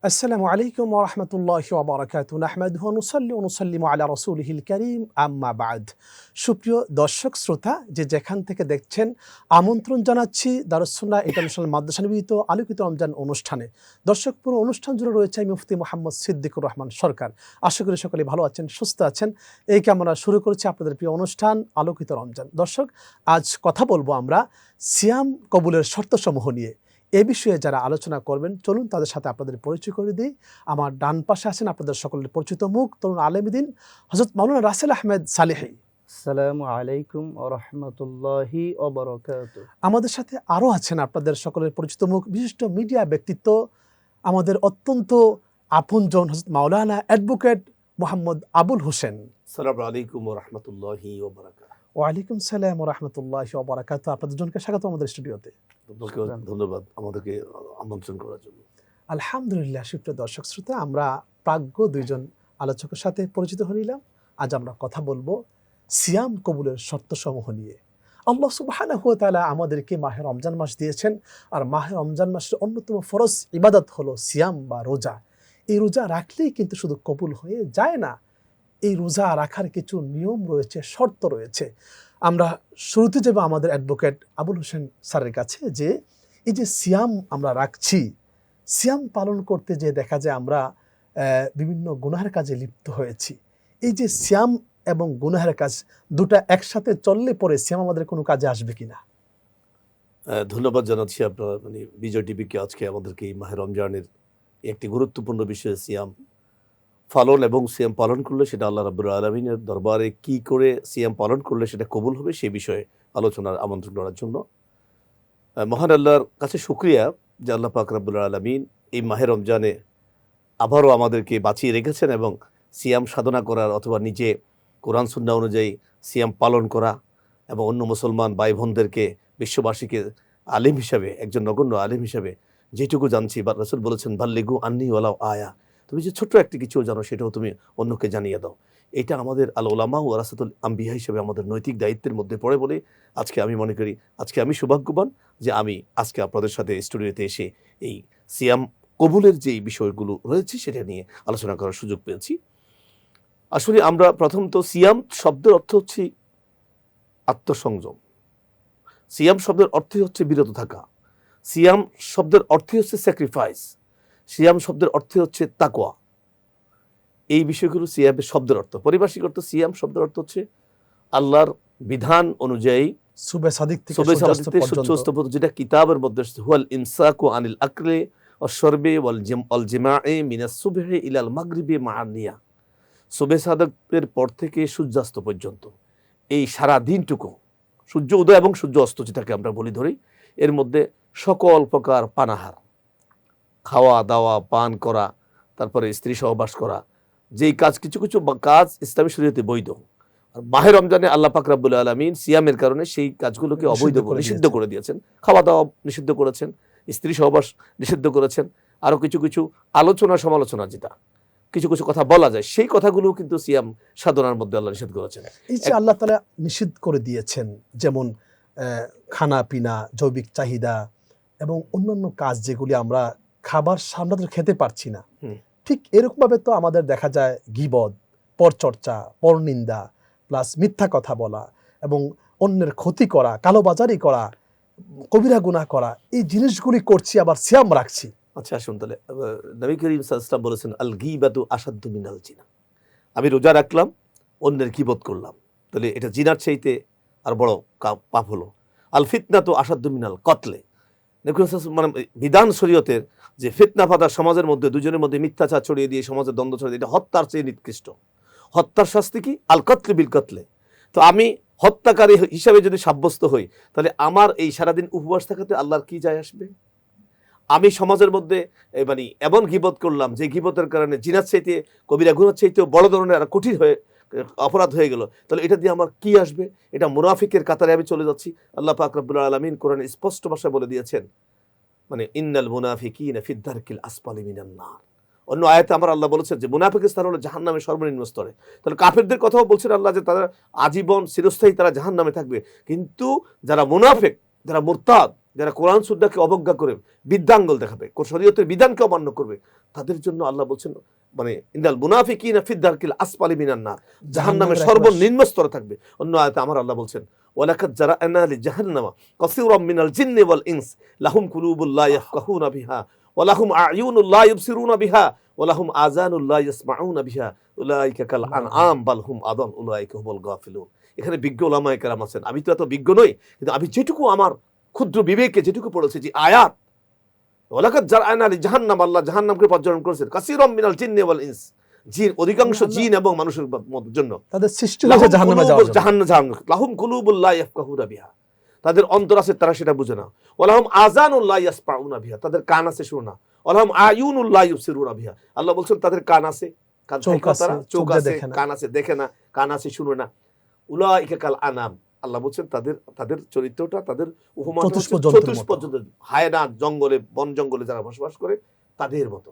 আসসালামু আলাইকুম ওয়া রাহমাতুল্লাহি ওয়া বারাকাতুহু নাহমাদুহু ওয়া নুসাল্লি ওয়া নুসাল্লিমু আলা রাসূলিহিল কারীম আম্মা বা'দ। সুপ্রিয় দর্শক শ্রোতা, যে যেখান থেকে দেখছেন, আমন্ত্রণ জানাচ্ছি দারুস সুন্নাহ ইন্টারন্যাশনাল মাদ্রাসা নিবেদিত আলোকিত রমজান অনুষ্ঠানে। দর্শক, পুরো অনুষ্ঠান জুড়ে রয়েছে আমি মুফতি মুহাম্মদ সিদ্দিকুর রহমান সরকার। আশা করি সকলে ভালো আছেন, সুস্থ আছেন। এই কামনা শুরু করেছি আপনাদের প্রিয় অনুষ্ঠান আলোকিত রমজান। দর্শক, আজ কথা বলবো আমরা সিয়াম কবুলের শর্তসমূহ নিয়ে। এ বিষয়ে যারা আলোচনা করবেন, চলুন তাদের সাথে আপনাদের পরিচয় করে দিই। আমার ডান পাশে আছেন আপনাদের সকলের পরিচিত মুখ, তরুণ আলেমদ্দিন হযরত মাওলানা রাসেল আহমেদ সালেহী। আসসালামু আলাইকুম ওয়া রাহমাতুল্লাহি ওয়া বারাকাতুহু। আমাদের সাথে আরও আছেন আপনাদের সকলের পরিচিত মুখ, বিশিষ্ট মিডিয়া ব্যক্তিত্ব, আমাদের অত্যন্ত আপনজন হযরত মাওলানা অ্যাডভোকেট মোহাম্মদ আবুল হোসেন। আসসালামু আলাইকুম ওয়া রাহমাতুল্লাহি ওয়া বারাকাতুহু। ওয়ালাইকুম সালাম ওয়া রাহমাতুল্লাহি ওয়া বারাকাতুহু। আপনাদের জনকে স্বাগত আমাদের স্টুডিওতে। আপনাকে ধন্যবাদ আমাদেরকে আমন্ত্রণ করার জন্য। আলহামদুলিল্লাহ। সুপ্রিয় দর্শক শ্রোতা, আমরা প্রাজ্ঞ দুইজন আলোচকের সাথে পরিচিত হয়ে নিলাম। আজ আমরা কথা বলবো সিয়াম কবুলের শর্তসমূহ নিয়ে। আল্লাহ সুবহানাহু ওয়া তাআলা আমাদেরকে মাহে রমজান মাস দিয়েছেন, আর মাহে রমজান মাসের অন্যতম ফরজ ইবাদত হলো সিয়াম বা রোজা। এই রোজা রাখলেই কিন্তু শুধু কবুল হয়ে যায় না, এই রোজা রাখার কিছু নিয়ম রয়েছে, শর্ত রয়েছে। আমরা শুরুতে যাব আমাদের অ্যাডভোকেট আবুল হোসেন স্যারের কাছে, যে এই যে সিয়াম আমরা রাখছি, সিয়াম পালন করতে যে দেখা যায় আমরা বিভিন্ন গুনাহের কাজে লিপ্ত হয়েছি। এই যে সিয়াম এবং গুনাহের কাজ দুটা একসাথে চললে পরে সিয়াম আমাদের কোনো কাজে আসবে কিনা? ধন্যবাদ জানাচ্ছি আপনার বিজয় টিভিকে আজকে আমাদেরকে এই মাহে রমজানের একটি গুরুত্বপূর্ণ বিষয় সিয়াম পালন, এবং সিয়াম পালন করলে সেটা আল্লাহ রাব্বুল আলামিনের দরবারে কি করে সিয়াম পালন করলে সেটা কবুল হবে সেই বিষয়ে আলোচনার আমন্ত্রণ করার জন্য মহান আল্লাহর কাছে শুকরিয়া যে আল্লাহ পাক রাব্বুল আলামিন এই মাহে রমজানে আবারও আমাদেরকে বাঁচিয়ে রেখেছেন, এবং সিয়াম সাধনা করার অথবা নিজে কোরআন সুন্নাহ অনুযায়ী সিয়াম পালন করা এবং অন্য মুসলমান ভাই বোনদেরকে, বিশ্ববাসীকে আলিম হিসাবে, একজন নগণ্য আলিম হিসাবে যেটুকু জানছি, বা রাসূল বলেছেন বাল্লিগু আন্নি ওয়ালাউ আয়া, তুমি যে ছোট্ট একটি কিছু জানো সেটাও তুমি অন্যকে জানিয়ে দাও। এটা আমাদের আল উলামা ওয়ারাসাতুল আম্বিয়া হিসেবে আমাদের নৈতিক দায়িত্বের মধ্যে পড়ে বলে আজকে আমি মনে করি, আজকে আমি সৌভাগ্যবান যে আমি আজকে আপনাদের সাথে স্টুডিওতে এসে এই সিয়াম কবুলের যে বিষয়গুলো রয়েছে সেটা নিয়ে আলোচনা করার সুযোগ পেয়েছি। আসলে আমরা প্রথমত সিয়াম শব্দের অর্থ হচ্ছে আত্মসংযম। সিয়াম শব্দের অর্থই হচ্ছে বিরত থাকা। সিয়াম শব্দের অর্থই হচ্ছে স্যাক্রিফাইস। সিয়াম শব্দের অর্থ হচ্ছে তাকওয়া। এই বিষয়গুলো সিয়ামের শব্দের অর্থ। পারিভাষিক অর্থ সিয়াম শব্দের অর্থ হচ্ছে আল্লাহর বিধান অনুযায়ী সুবে সাদিক থেকে সূর্যাস্ত পর্যন্ত, পর্যন্ত, যেটা কিতাবের মধ্যে হুয়াল ইমসাকু আনিল আকলি ওয়াশ-শারবি ওয়াল জিমা'i মিনাস সুবহি ইলাল মাগরিবি মা'আন নিয়া। সুবে সাদিকের পর থেকে সূর্যাস্ত পর্যন্ত এই সারা দিনটুকু, সূর্য উদয় এবং সূর্য অস্ত যেটাকে আমরা বলি ধরি, এর মধ্যে সকল প্রকার পানাহার, খাওয়া দাওয়া, পান করা, তারপরে স্ত্রী সহবাস করা, যেই কাজ, কিছু কিছু কাজ ইসলামী শরীয়তে বৈধ, আর মাহে রমজানে আল্লাহ পাক রাব্বুল আলামিন সিয়ামের কারণে সেই কাজগুলোকে অবৈধ নিষিদ্ধ করে দিয়েছেন। খাওয়া দাওয়া নিষিদ্ধ করেছেন, স্ত্রী সহবাস নিষিদ্ধ করেছেন, আরও কিছু কিছু আলোচনা সমালোচনা, যেটা কিছু কিছু কথা বলা যায়, সেই কথাগুলো কিন্তু সিয়াম সাধনার মধ্যে আল্লাহ নিষেধ করেছেন। এই যে আল্লাহ তাআলা নিষিদ্ধ করে দিয়েছেন, যেমন খানা পিনা, জৈবিক চাহিদা এবং অন্যান্য কাজ যেগুলি আমরা খাবার সামনে খেতে পারছি না, ঠিক এরকমভাবে তো আমাদের দেখা যায় গীবত, পরচর্চা, পরনিন্দা, প্লাস মিথ্যা কথা বলা এবং অন্যের ক্ষতি করা, কালোবাজারি করা, কবিরা গুনাহ করা, এই জিনিসগুলি করছি, আবার সিয়াম রাখছি। আচ্ছা, আসুন তাহলে, নবী করিম সাল্লাল্লাহু আলাইহি ওয়াসাল্লাম বলেছেন আল গীবাতু আশাদ্দু মিনাল জিনা। আমি রোজা রাখলাম, অন্যের গীবত করলাম, তাহলে এটা জিনার চাইতে আর বড় পাপ হলো। আল ফিতনাতু আশাদ্দু মিনাল কতলে। নবী করিম সাল্লাল্লাহু আলাইহি ওয়াসাল্লাম মানে বিধান শরীয়তের যে ফিতনা ফাদা, সমাজের মধ্যে দুজনের মধ্যে মিথ্যাচার ছড়িয়ে দিয়ে সমাজের দ্বন্দ্ব ছড়িয়ে দিয়ে, এটা হত্যার চেয়ে নিকৃষ্ট। হত্যার শাস্তি কি? আল কতলে বিল কতলে। তো আমি হত্যাকারী হিসাবে যদি সাব্যস্ত হই, তাহলে আমার এই সারাদিন উপবাস থাকাতে আল্লাহর কি যায় আসবে? আমি সমাজের মধ্যে মানে এমন গীবত করলাম যে গীবতের কারণে জিনার চাইতে, কবিরা গুনার চাইতেও বড় ধরনের আর কঠিন হয়ে অপরাধ হয়ে গেল, তাহলে এটা দিয়ে আমার কি আসবে? এটা মুনাফিকের কাতারে আমি চলে যাচ্ছি। আল্লাহ পাক রব্বুল আলামিন কোরআনে স্পষ্ট ভাষায় বলে দিয়েছেন, মানে ইন্নাল মুনাফিকিনা ফিদ দারকিল আসফালি মিনান নার। অন্য আয়াতে আমার আল্লাহ বলেছেন যে মুনাফিকের স্থান হলো জাহান্নামের সর্বনিম্ন স্তরে। তাহলে কাফেরদের কথাও বলছেন আল্লাহ যে তারা আজীবন চিরস্থায়ী তারা জাহান্নামে থাকবে। কিন্তু যারা মুনাফিক, যারা মুরতাদ, যারা কোরআন সুন্নাহকে অবজ্ঞা করে বিদ্যাঙ্গল দেখাবে, শরীয়তের বিধানকে অমান্য করবে, তাদের জন্য আল্লাহ বলছেন মানে ইন্নাল মুনাফিকিনা ফিদ দারকিল আসফালি মিনান নার, জাহান্নামের সর্বনিম্ন স্তরে থাকবে। অন্য আয়াতে আমার আল্লাহ বলছেন ওয়ালাকাদ জারা'না লি জাহান্নামা কাসীরাম মিনাল জিন্নি ওয়াল ইনস লাহুম কুলুবুল লা ইয়াফকাহুনা বিহা ওয়া লাহুম আ'য়ুনুল লা ইবসিরুনা বিহা ওয়া লাহুম আযানুল লা ইয়াসমাউনা বিহা উলাইকা কাল আনআম বাল হুম আদাল উলাইকা হুমুল গাফিলুন। এখানে বিজ্ঞ উলামায়ে কেরাম আছেন, আমি তো এত বিজ্ঞ নই, কিন্তু আমি যেটুকু আমার ক্ষুদ্র বিবেকে যেটুকু পড়েছি যে আয়াত ওয়ালাকাদ জারআনা লি জাহান্নাম, আল্লাহ জাহান্নামকে পর্যটন করেছেন কাসীরাম মিনাল জিন্নি ওয়াল ইনস, জিন অধিকাংশ জিন এবং মানুষের জন্য তাদের সৃষ্টি হয়েছে জাহান্নামে যাওয়ার জন্য। জাহান্নাম লাহুম কুলুবুল লা ইয়াফকাহুনা বিহা, তাদের অন্তর আছে তারা সেটা বুঝে না। ওয়ালাহুম আযানুল লা ইয়াসমাউনা বিহা, তাদের কান আছে শুনে না। ওয়ালাহুম আয়ুনুল লা ইবসিরুনা বিহা, আল্লাহ বলছেন তাদের কান আছে, চোখ আছে, চোখ চোখ আছে, দেখে না। কান আছে দেখে না, কান আছে শুনে না। উলাইকা কাল আনাম, আল্লাহ বলছেন তাদের চরিত্রটা তাদের উপমাটা হচ্ছে চতুষ্প জন্তু, হায়না জঙ্গলে বন জঙ্গলে যারা বসবাস করে তাদের মতো।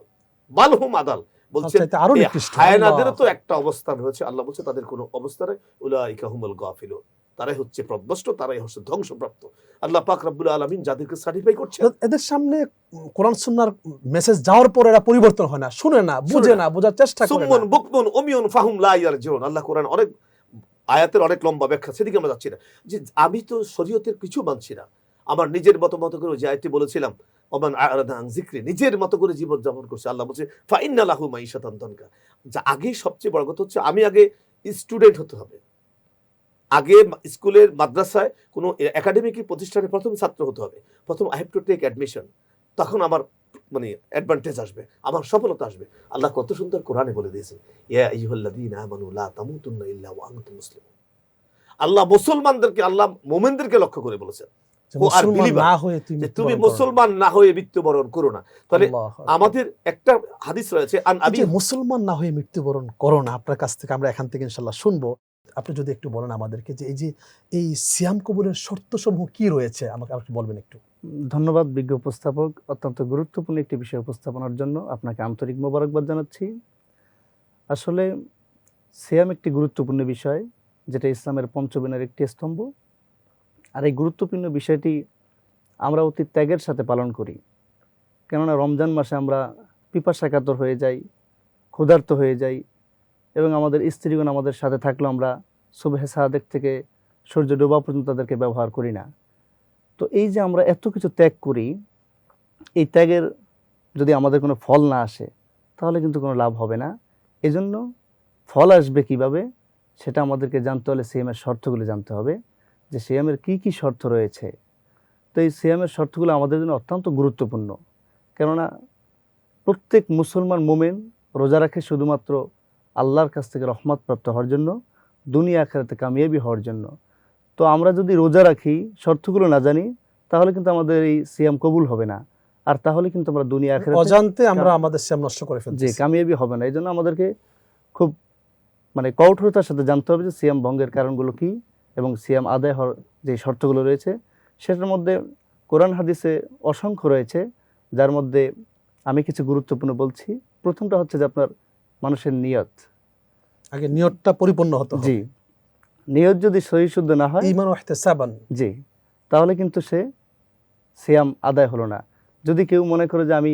বালহুম আদাল বলছেন আরো এই নিকৃষ্ট। হায়নাদেরও তো একটা অবস্থান রয়েছে, আল্লাহ বলছে তাদের কোনো অবস্থা নেই। উলাইকা হুমুল গাফিলুন, তারাই হচ্ছে প্রধ্বস্ত, তারাই হচ্ছে ধ্বংসপ্রাপ্ত। আল্লাহ পাক রব্বুল আলামিন যাদেরকে সার্টিফাই করছে, এদের সামনে কোরআন সুন্নাহর মেসেজ যাওয়ার পর এরা পরিবর্তন হয় না, শুনে না, বুঝে না, বোঝার চেষ্টা করে সুম্মুন না। বুকমুন উমিয়ুন ফাহুম লা ইয়ারজিউন। আল্লাহ কোরআন অনেক আয়াতের অনেক লম্বা ব্যাখ্যা, সেদিকে আমরা যাচ্ছি না। যে আমি তো শরীয়তের কিছু মানছি না, আমার নিজের মতো করে যে আয়াতটি বলেছিলাম ওমান আ'রাদা আন যিকরি, নিজের মতো করে জীবন যাপন করছে। আল্লাহ বলছে ফা ইন্না লাহু মাঈশাতান দানকা। যা আগে সবচেয়ে বড় কথা হচ্ছে আমি আগে স্টুডেন্ট হতে হবে, আগে স্কুলের মাদ্রাসায় কোনো একাডেমিক প্রতিষ্ঠানে প্রথম ছাত্র হতে হবে, প্রথম I have to take admission, তখন আমার মানে অ্যাডভান্টেজ আসবে, আমার সফলতা আসবে। আল্লাহ কত সুন্দর কোরআনে বলে দিয়েছেন ইয়া আইয়ুহাল্লাযীনা আমানু লা তামুতুন্না ইল্লা ওয়া আনতুম মুসলিমুন। আল্লাহ মুসলমানদেরকে, আল্লাহ মুমিনদেরকে লক্ষ্য করে বলেছেন তুমি মুসলমান না হয়ে মৃত্যুবরণ করো না। তাহলে আমাদের একটা হাদিস রয়েছে মুসলমান না হয়ে মৃত্যুবরণ করো না, আপনার কাছ থেকে আমরা এখান থেকে ইনশাআল্লাহ শুনবো। আপনি যদি একটু বলেন আমাদেরকে যে এই সিয়াম কবুলের শর্তসমূহ কি রয়েছে, আমাকে আপনি বলবেন একটু। ধন্যবাদ বিজ্ঞ উপস্থাপক, অত্যন্ত গুরুত্বপূর্ণ একটি বিষয় উপস্থাপনার জন্য আপনাকে আন্তরিক মোবারকবাদ জানাচ্ছি। আসলে সিয়াম একটি গুরুত্বপূর্ণ বিষয়, যেটা ইসলামের পঞ্চবেনের একটি স্তম্ভ। আর এই গুরুত্বপূর্ণ বিষয়টি আমরা অতি ত্যাগের সাথে পালন করি, কেননা রমজান মাসে আমরা পিপাসাকাতর হয়ে যাই, ক্ষুধার্ত হয়ে যাই, এবং আমাদের স্ত্রীগণ আমাদের সাথে থাকলেও আমরা সুবহে সাদেক থেকে সূর্য ডোবা পর্যন্ত তাদেরকে ব্যবহার করি না। তো এই যে আমরা এত কিছু ত্যাগ করি, এই ত্যাগের যদি আমাদের কোনো ফল না আসে তাহলে কিন্তু কোনো লাভ হবে না। এজন্য ফল আসবে কিভাবে সেটা আমাদেরকে জানতে হলে সিয়ামের শর্তগুলো জানতে হবে, যে সিয়ামের কি কি শর্ত রয়েছে। তো এই সিয়ামের শর্তগুলো আমাদের জন্য অত্যন্ত গুরুত্বপূর্ণ, কেননা প্রত্যেক মুসলমান মোমেন রোজা রাখে শুধুমাত্র আল্লাহর কাছ থেকে রহমত প্রাপ্ত হওয়ার জন্য, দুনিয়া আখিরাতে কামিয়াবি হওয়ার জন্য। তো আমরা যদি রোজা রাখি, শর্তগুলো না জানি, তাহলে কিন্তু আমাদের এই সিয়াম কবুল হবে না, আর তাহলে কিন্তু আমরা দুনিয়া আখিরাতে অজান্তে আমরা আমাদের সিয়াম নষ্ট করে ফেলছি, যে কামিয়াবি হবে না। এই জন্য আমাদেরকে খুব কঠোরতার সাথে জানতে হবে যে সিয়াম ভঙ্গের কারণগুলো কি এবং সিয়াম আদায় হওয়ার যে শর্তগুলো রয়েছে সেটার মধ্যে কোরআন হাদিসে অসংখ্য রয়েছে, যার মধ্যে আমি কিছু গুরুত্বপূর্ণ বলছি। প্রথমটা হচ্ছে যে আপনার মানুষের নিয়ত, আগে নিয়তটা পরিপূর্ণ হতে হবে। জি, নিয়ত যদি সহি শুদ্ধ না হয়, ঈমান ওয়া ইহতিসাবান, জি, তাহলে কিন্তু সে সিয়াম আদায় হলো না। যদি কেউ মনে করে যে আমি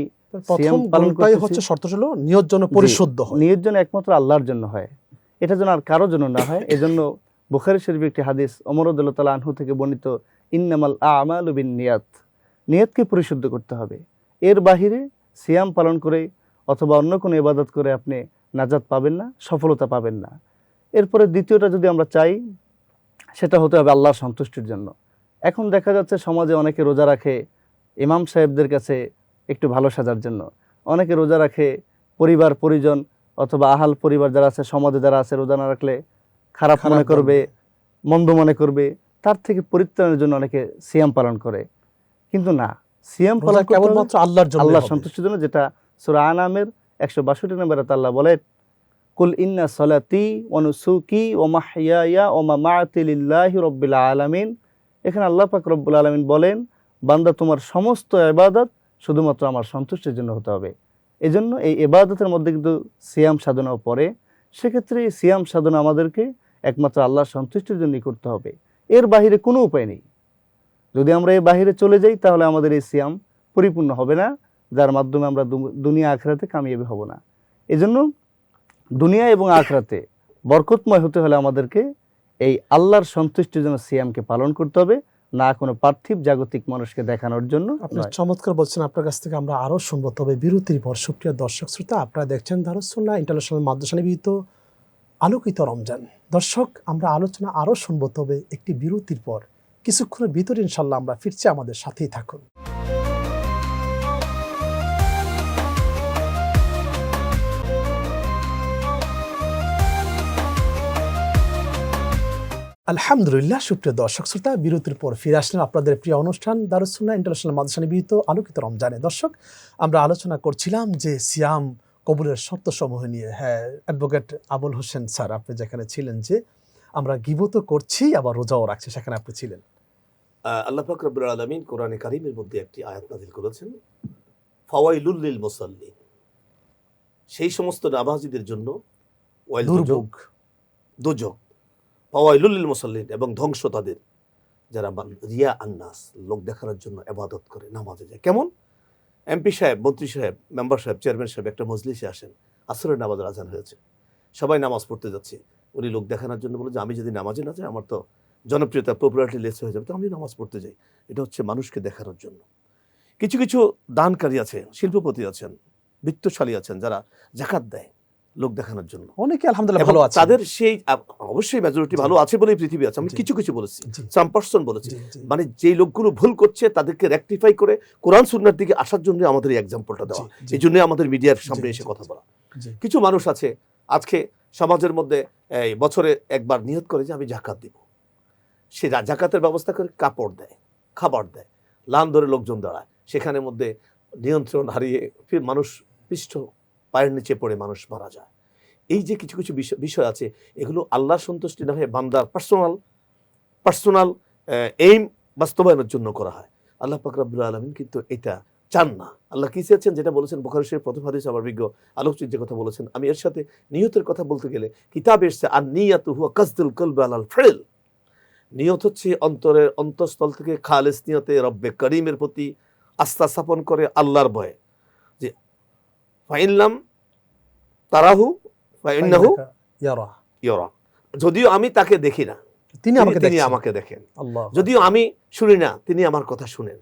সিয়াম পালন করতেছি, হচ্ছে শর্ত হলো নিয়ত যেন পরিশুদ্ধ হয়, নিয়ত যেন একমাত্র আল্লাহর জন্য হয়, এটা যেন আর কারোর জন্য না হয়। এজন্য বুখারী শরীফে একটি হাদিস ওমর রাদিয়াল্লাহু তাআলা আনহু থেকে বর্ণিত, ইন্নামাল আ'মালু বিন্নিয়াত, নিয়তকে পরিশুদ্ধ করতে হবে। এর বাহিরে সিয়াম পালন করে অথবা অন্য কোনো ইবাদত করে আপনি নাজাত পাবেন না, সফলতা পাবেন না। এরপরে দ্বিতীয়টা যদি আমরা চাই, সেটা হতে হবে আল্লাহর সন্তুষ্টির জন্য। এখন দেখা যাচ্ছে সমাজে অনেকে রোজা রাখে ইমাম সাহেবদের কাছে একটু ভালো সাজার জন্য, অনেকে রোজা রাখে পরিবার পরিজন অথবা আহাল পরিবার যারা আছে, সমাজে যারা আছে, রোজা না রাখলে খারাপ মনে করবে, মন্দ মনে করবে, তার থেকে পরিত্রাণের জন্য অনেকে সিয়াম পালন করে। কিন্তু না, সিয়াম পালন কেবলমাত্র আল্লাহর জন্য, আল্লাহর সন্তুষ্টির জন্য, যেটা সূরা আনামের 162 নম্বরে আল্লাহ বলে, কুল ইন্না সালাতি ওয়া নুসুকি ওয়া মাহইয়ায়া ওয়া মামাতি লিল্লাহি রাব্বিল আলামিন। এখানে আল্লাহ পাক রব্বুল আলামিন বলেন, বান্দা তোমার সমস্ত ইবাদত শুধুমাত্র আমার সন্তুষ্টির জন্য হতে হবে। এজন্য এই ইবাদতের মধ্যে কিন্তু সিয়াম সাধনাও পড়ে। সেক্ষেত্রে এই সিয়াম সাধনা আমাদেরকে একমাত্র আল্লাহর সন্তুষ্টির জন্যই করতে হবে, এর বাহিরে কোনো উপায় নেই। যদি আমরা এই বাহিরে চলে যাই তাহলে আমাদের এই সিয়াম পরিপূর্ণ হবে না, যার মাধ্যমে আমরা দুনিয়া আখিরাতে কামিয়াবি হব না। এজন্য দুনিয়া এবং আখিরাতে বরকতময় হতে হলে আমাদেরকে এই আল্লাহর সন্তুষ্টির জন্য সিয়ামকে পালন করতে হবে, না কোনো পার্থিব জাগতিক মানুষকে দেখানোর জন্য আপনি নয়। চমৎকার বলছেন, আপনার কাছ থেকে আমরা আরও শুনবো, তবে বিরতির পর। সুপ্রিয় দর্শক শ্রোতা, আপনারা দেখছেন দারুস সুন্নাহ ইন্টারন্যাশনাল মাদ্রাসা নিবেদিত আলোকিত রমজান। দর্শক, আমরা আলোচনা আরও শুনবো, তবে একটি বিরতির পর। কিছুক্ষণের ভিতরে ইনশাল্লাহ আমরা ফিরছি, আমাদের সাথেই থাকুন। আলহামদুলিল্লাহ, সুপ্রিয় দর্শক শ্রোতা, বিরতির পর ফিরে আসলেন আপনাদের প্রিয় অনুষ্ঠান দারুস সুন্নাহ ইন্টারন্যাশনাল মাদ্রাসা নিবেদিত আলোকিত রমজানে। দর্শক, আমরা আলোচনা করছিলাম যে সিয়াম কবুলের শর্তসমূহ নিয়ে। হ্যাঁ, অ্যাডভোকেট আবুল হোসেন স্যার, আপনি যেখানে ছিলেন, যে আমরা গীবতও করছি আবার রোজাও রাখছি, সেখানে আপনি ছিলেন। আল্লাহ পাক রব্বুল আলামিন কোরআনে কারীমের মধ্যে একটি আয়াত নাযিল করেছেন, ফাওয়াইলুল লিল মুসাল্লিন, সেই সমস্ত নামাজীদের জন্য ওয়াইল দুর্ভোগ, দুজক, ফাওয়াইলুল লিল মুসাল্লিন, এবং ধ্বংস তাদের যারা রিয়া আন্নাস, লোক দেখানোর জন্য ইবাদত করে, নামাজে যায়। কেমন? এমপি সাহেব, মন্ত্রী সাহেব, মেম্বার সাহেব, চেয়ারম্যান সাহেব একটা মজলিসে আসেন, আসরের নামাজের আজান হয়েছে, সবাই নামাজ পড়তে যাচ্ছে, উনি লোক দেখানোর জন্য বলে যে আমি যদি নামাজে না যাই আমার তো জনপ্রিয়তা, পপুলারিটি লেস হয়ে যাবে, তো আমি নামাজ পড়তে যাই। এটা হচ্ছে মানুষকে দেখানোর জন্য। কিছু কিছু দানকারী আছে, শিল্পপতি আছেন, বিত্তশালী আছেন, যারা জাকাত দেয় লোক দেখানোর জন্য। অনেকে আলহামদুলিল্লাহ এবং ভালো আছে, তাদের সেই অবশ্যই মেজরিটি ভালো আছে বলেই পৃথিবী আছে, আমি জি। কিছু কিছু বলেছি, জি। 1% বলেছি। জি, জি, মানে যেই লোকগুলো ভুল করছে তাদেরকে রেকটিফাই করে কোরআন সুন্নাহর দিকে আসার জন্য আমাদের এই এক্সাম্পলটা দেওয়া, জি, জি। এই জন্য আমাদের মিডিয়ার সামনে জি, এসে জি, কথা জি। বলা। জি। কিছু মানুষ আছে আজকে সমাজের মধ্যে এই বছরে একবার নিয়ত করে যে আমি জাকাত দিব, সে জাকাতের ব্যবস্থা করে কাপড় দেয়, খাবার দেয়, লান ধরে লোকজন দাঁড়ায়, সেখানের মধ্যে নিয়ন্ত্রণ হারিয়ে ফির মানুষ পৃষ্ঠ পায়ের নিচে পড়ে মানুষ মারা যায়। এই যে কিছু কিছু বিষয় আছে, এগুলো আল্লাহর সন্তুষ্টি না হয়ে বান্দার পার্সোনাল এইম বাস্তবায়নের জন্য করা হয়। আল্লাহ পাক রব্বুল আলামিন কিন্তু এটা চান না। আল্লাহ কি চেয়েছেন, যেটা বলেছেন বুখারী শরীফ প্রথম হাদিস, আমার বিজ্ঞ আলোকচিত যে কথা বলেছেন, আমি এর সাথে নিয়তের কথা বলতে গেলে কিতাবে এসেছে আর নিয়াতু হুয়া কাসদুল কলবি আলাল ফাইল। নিয়ত হচ্ছে অন্তরের অন্তঃস্থল থেকে খালেস নিয়তে রব্বে করিমের প্রতি আস্থা স্থাপন করে আল্লাহর ভয়ে, যে ফাইনলাম তারাহু ফাইন্নাহু ইয়ারা, ইয়ারা, যদিও আমি তাকে দেখি না তিনি আমাকে তিনি দেখছেন। আমাকে দেখেন, আল্লাহ, যদিও আমি শুনি না তিনি আমার কথা শুনেন,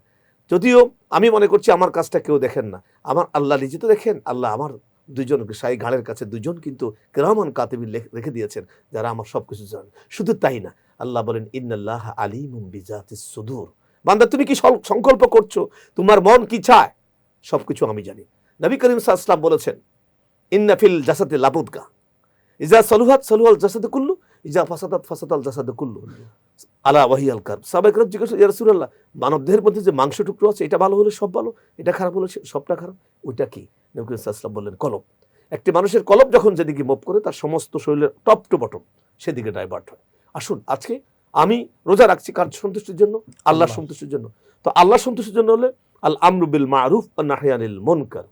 যদিও আমি মনে করছি আমার কাজটা কেউ দেখেন না, আমার আল্লাহ নিজে তো দেখেন। আল্লাহ আমার দুইজন সাই ঘাড়ের কাছে দুজন কিন্তু কিরামান কাতিবিন রেখে দিয়েছেন, যারা আমার সবকিছু জানেন। শুধু তাই না, আল্লাহ বলেন ইন্নাল্লাহ আলিমুম বিজাতিস সুদূর, বান্দা তুমি কি সংকল্প করছো, তোমার মন কি চায়, সবকিছু আমি জানি। নবী করিম সাল্লাল্লাহু আলাইহি ওয়াসাল্লাম বলেছেন ইন্না ফিল জাসাদি লাবুদগা ইজা সলুহাত সলুহাল জাসাদু কুল্লু ইজা ফাসাদাত ফাসাদাল জাসাদু কুল্লু আলা ওয়াহিয়াল কারব। সাহাবায়ে কেরাম জিজ্ঞাসা, ইয়া রাসূলুল্লাহ, মানব দেহের মধ্যে যে মাংস টুকরো আছে, এটা ভালো হলে সব ভালো, এটা খারাপ হলে সবটা খারাপ, ওইটা কি? নবী করিম সাল্লাল্লাহু আলাইহি ওয়াসাল্লাম বললেন কলব। একটি মানুষের কলব যখন যেদিকে মুভ করে, তার সমস্ত শরীরের টপ টু বটম সেদিকে ডাইভার্ট হয়। আসুন, আজকে আমি রোজা রাখছি কার সন্তুষ্টির জন্য? আল্লাহর সন্তুষ্টির জন্য। তো আল্লাহর সন্তুষ্টির জন্য হলে আল আমরু বিল মারুফ ওয়া নাহয়ু আনিল মুনকার।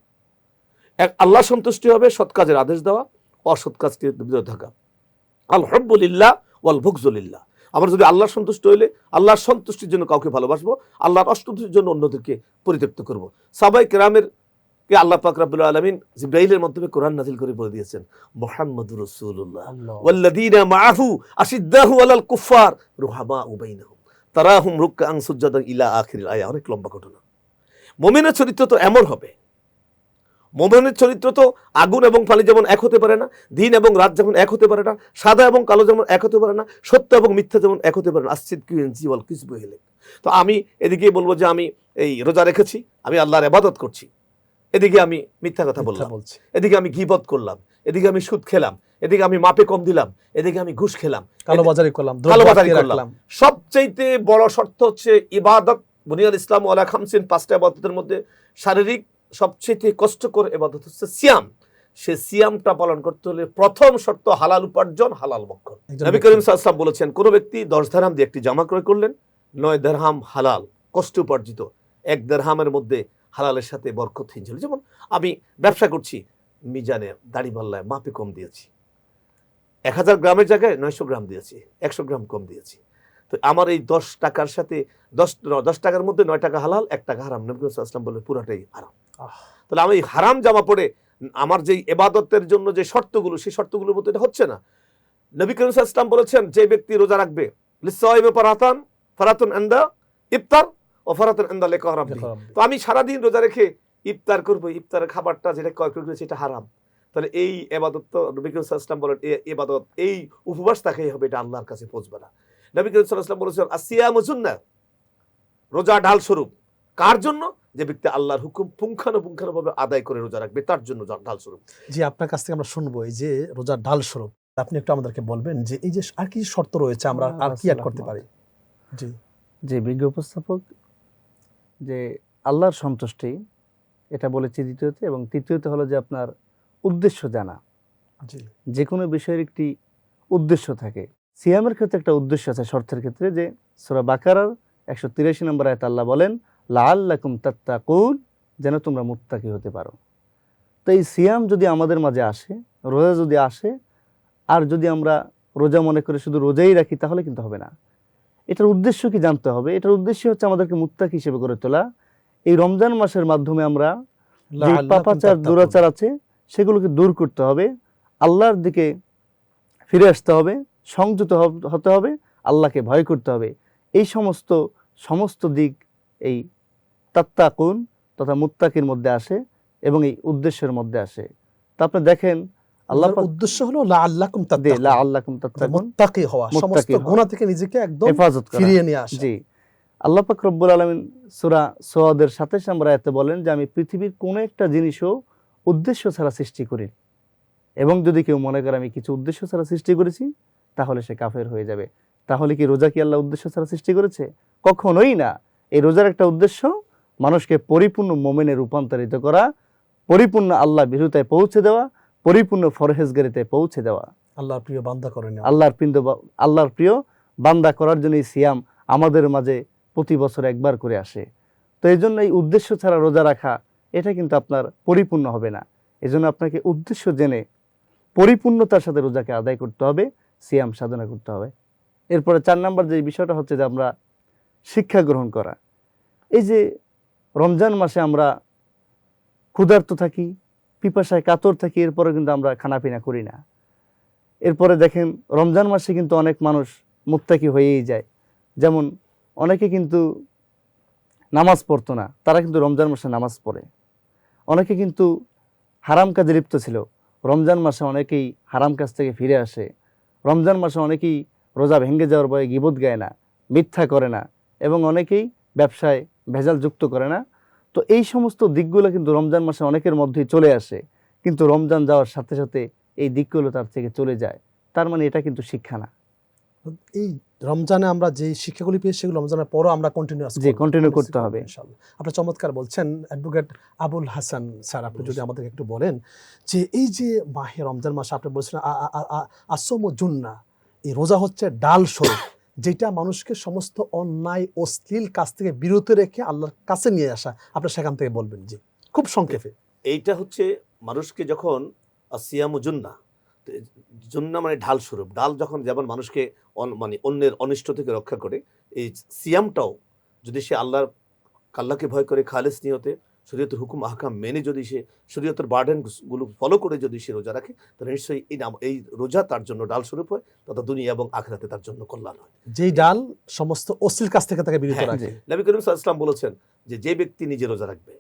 এক আল্লাহ সন্তুষ্টি হবে সৎ কাজের আদেশ দেওয়া, অসৎ কাজকে বিরত থাকা। আল হুব্বু লিল্লাহ ওয়াল বুগযু লিল্লাহ। আমরা যদি আল্লাহর সন্তুষ্ট হইলে আল্লাহর সন্তুষ্টির জন্য কাউকে ভালোবাসবো, আল্লাহর অসন্তুষ্টির জন্য অন্যদেরকে পরিত্যক্ত করব। সাহাবায়ে কেরামের কে আল্লাহ পাক রব্বুল আলামিন জিবরাইলের মাধ্যমে কোরআন নাযিল করে বলে দিয়েছেন মুহাম্মাদুর রাসূলুল্লাহ ওয়াল্লাযীনা মাআহু আশিদ্দাহু আলাল কুফফার রুহামাউ বাইনাহুম তারাহুম রুকআন সুজদান ইলা আখিরিল আয়া। অনেক লম্বা ঘটনা। মুমিনের চরিত্র তো এমন হবে, মুমিনের চরিত্র তো আগুন এবং পানি যেমন এক হতে পারে না, দিন এবং রাত যেমন এক হতে পারে না, সাদা এবং কালো যেমন এক হতে পারে না, সত্য এবং মিথ্যা যেমন এক হতে পারে না। আসিদকু ইয়ানজি ওয়াল কিযবু ইলাইক। তো আমি এদিকে বলবো যে আমি এই রোজা রেখেছি, আমি আল্লাহর ইবাদত করছি, এদিকে আমি মিথ্যা কথা বললাম, এদিকে আমি গীবত করলাম, এদিকে আমি সুদ খেলাম, এদিকে আমি মাপে কম দিলাম, এদিকে আমি ঘুষ খেলাম, কালোবাজারি করলাম, কালোবাজারি করলাম। সবচাইতে বড় শর্ত হচ্ছে ইবাদত। বুনিয়াল ইসলাম ওয়ালা খামসিন, 5টা ইবাদতের মধ্যে শারীরিক সবচেয়ে কষ্টকর ইবাদত হচ্ছে সিয়াম। সে সিয়ামটা পালন করতে হলে প্রথম শর্ত হালাল উপার্জন, হালাল ভক্ষণ। নবী করিম সাল্লাল্লাহু আলাইহি ওয়াসাল্লাম বলেছেন, কোন ব্যক্তি 10 দিরহাম দিয়ে একটি জামা ক্রয় করলেন, 9 দিরহাম হালাল কষ্ট উপার্জিত, 1 দিরহামের মধ্যে হালালের সাথে বরকতহীন ছিল। যেমন আমি ব্যবসা করছি, মিজানে দাড়ি পাল্লায় মাপে কম দিয়েছি, 1000 গ্রামের জায়গায় 900 গ্রাম দিয়েছি, 100 গ্রাম কম দিয়েছি। তো আমার এই 10 টাকার সাথে 10 টাকার মধ্যে 9 টাকা হালাল, 1 টাকা হারাম। নবী করিম সাল্লাল্লাহু আলাইহি ওয়াসাল্লাম বলে পুরোটাই হারাম। আহ, তাহলে আমি হারাম জামা পড়ে আমার যেই ইবাদতের জন্য যে শর্তগুলো, সেই শর্তগুলোর মতো এটা হচ্ছে না। নবী করিম সাল্লাল্লাহু আলাইহি ওয়াসাল্লাম বলেছেন, যে ব্যক্তি রোজা রাখবে, লিসাইমি ফারাতুন ইনদা ইফতার ও ফারাতুন ইনদা লিকা রাব্বিহি। তো আমি সারাদিন রোজা রেখে ইফতার করব, ইফতারের খাবারটা যেটা ক্রয় করে সেটা হারাম। তাহলে এই ইবাদত তো নবী করিম সাল্লাল্লাহু আলাইহি ওয়াসাল্লাম বলেন, এই ইবাদত, এই উপবাস তাকেই হবে, এটা আল্লাহর কাছে পৌঁছবে না। নবী করিম সাল্লাল্লাহু আলাইহি ওয়াসাল্লাম বলেছেন, আসিয়ামু সুন্নাহ, রোজা ঢাল স্বরূপ। কার জন্য? যে ব্যক্তি আল্লাহর হুকুম পুঙ্খানুপুঙ্খানুভাবে আদায় করে রোজা রাখবে, তার জন্য ঢাল স্বরূপ। জি, আপনার কাছ থেকে আমরা শুনবো এই যে রোজার ঢাল স্বরূপ, আপনি একটু আমাদেরকে বলবেন যে এই যে আর কি শর্ত রয়েছে, আমরা আর কি অ্যাড করতে পারি? জি যে বিজ্ঞ উপস্থাপক, যে আল্লাহর সন্তুষ্টি, এটা বলেছি দ্বিতীয়তে, এবং তৃতীয়তে হলো যে আপনার উদ্দেশ্য জানা। জি যে কোনো বিষয়ের একটি উদ্দেশ্য থাকে। সিয়ামের ক্ষেত্রে একটা উদ্দেশ্য আছে শর্তের ক্ষেত্রে, যে সূরা বাকারার 183 নম্বর আয়াতে আল্লাহ বলেন, লাআল্লাকুম তাত্তাকুন, যেন তোমরা মুত্তাকি হতে পারো। তো এই সিয়াম যদি আমাদের মাঝে আসে, রোজা যদি আসে, আর যদি আমরা রোজা মনে করে শুধু রোজাই রাখি, তাহলে কিন্তু হবে না। এটার উদ্দেশ্য কি জানতে হবে। এটার উদ্দেশ্য হচ্ছে আমাদেরকে মুত্তাকি হিসেবে গড়ে তোলা। এই রমজান মাসের মাধ্যমে আমরা যে পাপাচার দুরাচার আছে সেগুলোকে দূর করতে হবে, আল্লাহর দিকে ফিরে আসতে হবে, সংযত হতে হবে, আল্লাহকে ভয় করতে হবে। এই সমস্ত দিক এই তাত্তাকুন তথা মুত্তাকির মধ্যে আসে এবং এই উদ্দেশ্যের মধ্যে আসে। তা আপনি দেখেন, আল্লাহ পাক উদ্দেশ্য হলো লাআল্লাকুম তাত্তাকুন, লাআল্লাকুম তাত্তাকুন, মুত্তাকি হওয়া, সমস্ত গুনাহ থেকে নিজেকে একদম হেফাজত করা। ফিরিয়ে নিয়ে আসা। জি, আল্লাহ পাক রব্বুল আলামিন সূরা সওয়াদের 27 নম্বর আয়াতে বলেন যে আমি পৃথিবীর কোন একটা জিনিসও উদ্দেশ্য ছাড়া সৃষ্টি করি, এবং যদি কেউ মনে করে আমি কিছু উদ্দেশ্য ছাড়া সৃষ্টি করেছি, তাহলে সে কাফের হয়ে যাবে। তাহলে কি রোজা কি আল্লাহ উদ্দেশ্য ছাড়া সৃষ্টি করেছে? কখনোই না। এই রোজার একটা উদ্দেশ্য মানুষকে পরিপূর্ণ মুমিনে রূপান্তরিত করা, পরিপূর্ণ আল্লাহ ভীরুতায় পৌঁছে দেওয়া, পরিপূর্ণ ফরহেজগারিতে পৌঁছে দেওয়া, আল্লাহর প্রিয় বান্দা করে নেওয়া। আল্লাহর প্রিয় বান্দা করার জন্য এই সিয়াম আমাদের মাঝে প্রতি বছর একবার করে আসে। তো এই জন্য এই উদ্দেশ্য ছাড়া রোজা রাখা, এটা কিন্তু আপনার পরিপূর্ণ হবে না। এই জন্য আপনাকে উদ্দেশ্য জেনে পরিপূর্ণতার সাথে রোজাকে আদায় করতে হবে, সিয়াম সাধনা করতে হবে। এরপরে 4 নম্বর যে বিষয়টা হচ্ছে যে আমরা শিক্ষা গ্রহণ করা। এই যে রমজান মাসে আমরা ক্ষুধার্ত থাকি, পিপাসায় কাতর থাকি, এরপরে কিন্তু আমরা খানাপিনা করি না। এরপরে দেখেন রমজান মাসে কিন্তু অনেক মানুষ মুত্তাকি হয়েই যায়। যেমন অনেকে কিন্তু নামাজ পড়তো না, তারা কিন্তু রমজান মাসে নামাজ পড়ে। অনেকে কিন্তু হারাম কাজে লিপ্ত ছিল, রমজান মাসে অনেকেই হারাম কাজ থেকে ফিরে আসে। রমজান মাসে অনেকেই রোজা ভেঙে যাওয়ার ভয়ে গীবত গায় না, মিথ্যা করে না, এবং অনেকেই ব্যবসায় ভেজাল যুক্ত করে না। তো এই সমস্ত দিকগুলো কিন্তু রমজান মাসে অনেকের মধ্যেই চলে আসে, কিন্তু রমজান যাওয়ার সাথে সাথে এই দিকগুলো তার থেকে চলে যায়। তার মানে এটা কিন্তু শিক্ষা না। এই রমজানে আমরা যে শিক্ষাগুলি পেয়েছি সেগুলো রমজানের পরও আমরা কন্টিনিউ করতে হবে ইনশাআল্লাহ। আপনি চমৎকার বলছেন অ্যাডভোকেট আবুল হাসান স্যার, আপনি যদি আমাদেরকে একটু বলেন যে এই যে মাহে রমজান মাসে আপনি বলছেন আসম জুন্না, এই রোজা হচ্ছে ডাল স্বরূপ, যেটা মানুষকে সমস্ত অন্যায় অশ্লীল কাজ থেকে বিরত রেখে আল্লাহর কাছে নিয়ে আসা। আপনি সেখান থেকে বলবেন জি, খুব সংক্ষেপে। এইটা হচ্ছে মানুষকে যখন আসিয়ামু জুন্না, জুন্না মানে ঢাল স্বরূপ। ডাল যখন যেমন মানুষকে মানে অন্যের অনিষ্ট থেকে রক্ষা করে, এই সিয়ামটাও যদি সে আল্লাহকে ভয় করে খালেস নিয়তে শরীয়তের হুকুম আহকাম মেনে যদি সে শরীয়তের বার্ডেনগুলো ফলো করে যদি সে রোজা রাখে, তাহলে নিশ্চয়ই এই রোজা তার জন্য ডাল স্বরূপ হয়, তথা দুনিয়া এবং আখিরাতে তার জন্য কল্যাণ হয়। যেই ডাল সমস্ত অশ্লীল কাজ থেকে তাকে বিরত রাখে। নবী করিম সাল্লাল্লাহু আলাইহি ওয়াসাল্লাম বলেছেন যে ব্যক্তি নিজে রোজা রাখবে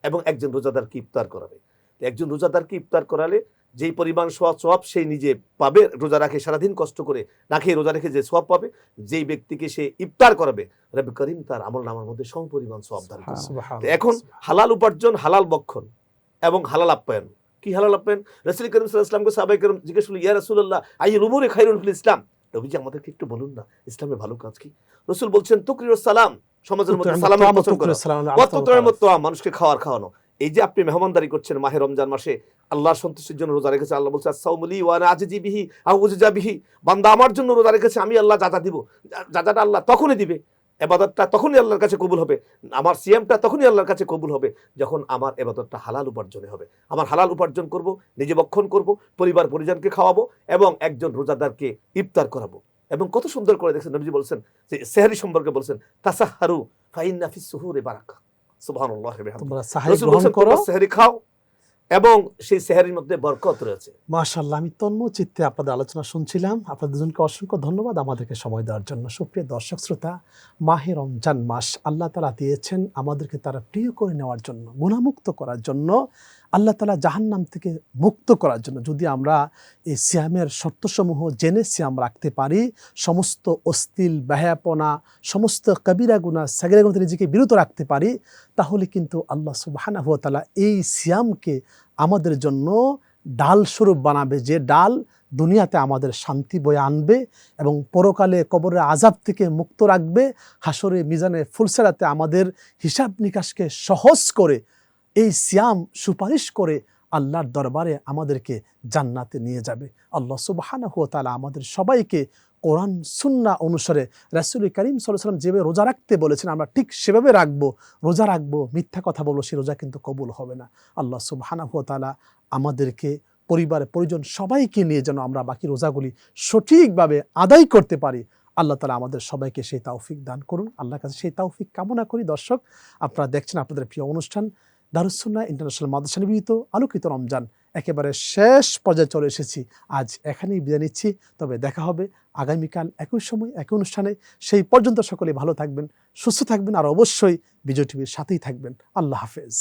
এবং একজন রোজাদারকে ইফতার করাবে, তো একজন রোজাদারকে ইফতার করালে যেই পরিমাণ সওয়াব সেই নিজে পাবে, রোজা রাখে সারাদিন কষ্ট করে না খেয়ে রোজা রেখে যে সওয়াব পাবে, যেই ব্যক্তিকে সে ইফতার করাবে, রব্বি করিম তার আমলনামার মধ্যে সমপরিমাণ সওয়াব দান করবে। এখন হালাল উপার্জন, হালাল বক্ষণ এবং হালাল আপ্যায়ন। কি হালাল আপ্যায়ন? রাসূল করিম সাল্লাল্লাহু আলাইহি ওয়াসাল্লামকে সাহাবায়ে কেরাম জিজ্ঞেস করলেন, ইয়া রাসূলুল্লাহ আইয়ুল উমুরি খায়রুন ফিল ইসলাম, নবীজি আমাদেরকে একটু বলুন না ইসলামে ভালো কাজ কি? রাসূল বলছেন তুকরিরুস সালাম, সমাজের মধ্যে সালামের প্রচার করা, ওয়া তুতআমুত তাআম, মানুষকে খাওয়ানো। এই যে আপনি মেহমানদারি করছেন মাহে রমজান মাসে, আল্লাহর সন্তুষ্টির জন্য রোজা রেখেছে, আল্লাহ বলছে আস-সাওমু লি ওয়া আনা আজজি বিহি আও উজজা বিহি, বান্দা আমার জন্য রোজা রেখেছে, আমি আল্লাহ যাজা দিব, যাজাটা আল্লাহ তখনই দিবে, ইবাদতটা তখনই আল্লাহর কাছে কবুল হবে, আমার সিয়ামটা তখনই আল্লাহর কাছে কবুল হবে যখন আমার ইবাদতটা হালাল উপার্জনে হবে। আমার হালাল উপার্জন করব, নিজে বক্ষণ করব, পরিবার পরিজনকে খাওয়াবো এবং একজন রোজাদারকে ইফতার করাবো। এবং কত সুন্দর করে দেখছেন নবীজি বলছেন যে সেহরি সম্পর্কে বলছেন তাসাহারু ফাইন্না ফিস সুহুরি বারাকা, সুবহানাল্লাহ। তোমরা সাহারি রাসূল গ্রহণ বলছেন করো। তোমরা সেহরি খাও এবং সেই সেহরির মধ্যে বরকত রয়েছে। মাশাআল্লাহ, আমি তন্ম চিত্তে আপনাদের আলোচনা শুনছিলাম। আপনাদের দুজনকে অসংখ্য ধন্যবাদ আমাদেরকে সময় দেওয়ার জন্য। সুপ্রিয় দর্শক শ্রোতা, মাহে রমজান মাস আল্লাহ তাআলা দিয়েছেন আমাদেরকে তারা প্রিয় করে নেওয়ার জন্য, গুনাহমুক্ত করার জন্য, আল্লাহ তাআলা জাহান্নাম থেকে মুক্ত করার জন্য। যদি আমরা এই সিয়ামের শর্তসমূহ জেনে সিয়াম রাখতে পারি, সমস্ত অশ্লীল বেহায়াপনা, সমস্ত কবিরা গুনাহ সাগীরা গুনাহ থেকে নিজেকে বিরত রাখতে পারি, তাহলে কিন্তু আল্লাহ সুবহানাহু ওয়া তাআলা এই সিয়ামকে আমাদের জন্য ডাল স্বরূপ বানাবে, যে ডাল দুনিয়াতে আমাদের শান্তি বয়ে আনবে এবং পরকালে কবরের আযাব থেকে মুক্ত রাখবে, হাসরে মিজানে ফুলসেরাতে আমাদের হিসাব নিকাশকে সহজ করে এই সিয়াম সুপারিশ করে আল্লাহর দরবারে আমাদেরকে জান্নাতে নিয়ে যাবে। আল্লাহ সুবহানাহু ওয়া তাআলা আমাদের সবাইকে কোরআন সুন্নাহ অনুসারে রাসূল করিম সাল্লাল্লাহু আলাইহি ওয়াসাল্লাম যেভাবে রোজা রাখতে বলেছেন আমরা ঠিক সেভাবে রাখবো, রোজা রাখবো, মিথ্যা কথা বলবো, সেই রোজা কিন্তু কবুল হবে না। আল্লাহ সুবহানাহু ওয়া তাআলা আমাদেরকে, পরিবার পরিজন সবাইকে নিয়ে যেন আমরা বাকি রোজাগুলি সঠিকভাবে আদায় করতে পারি। আল্লাহ তাআলা আমাদের সবাইকে সেই তৌফিক দান করুন। আল্লাহর কাছে সেই তৌফিক কামনা করি। দর্শক, আপনারা দেখছেন আপনাদের প্রিয় অনুষ্ঠান দারুস সুন্নাহ ইন্টারন্যাশনাল মাদ্রাসা নিবেদিত আলোকিত রমজান একেবারে শেষ পর্যায়ে চলে এসেছি। আজ এখানেই বিদায় নিচ্ছি, তবে দেখা হবে আগামীকাল একই সময় একই অনুষ্ঠানে। সেই পর্যন্ত সকলে ভালো থাকবেন, সুস্থ থাকবেন, আর অবশ্যই বিজয় টিভির সাথেই থাকবেন। আল্লাহ হাফেজ।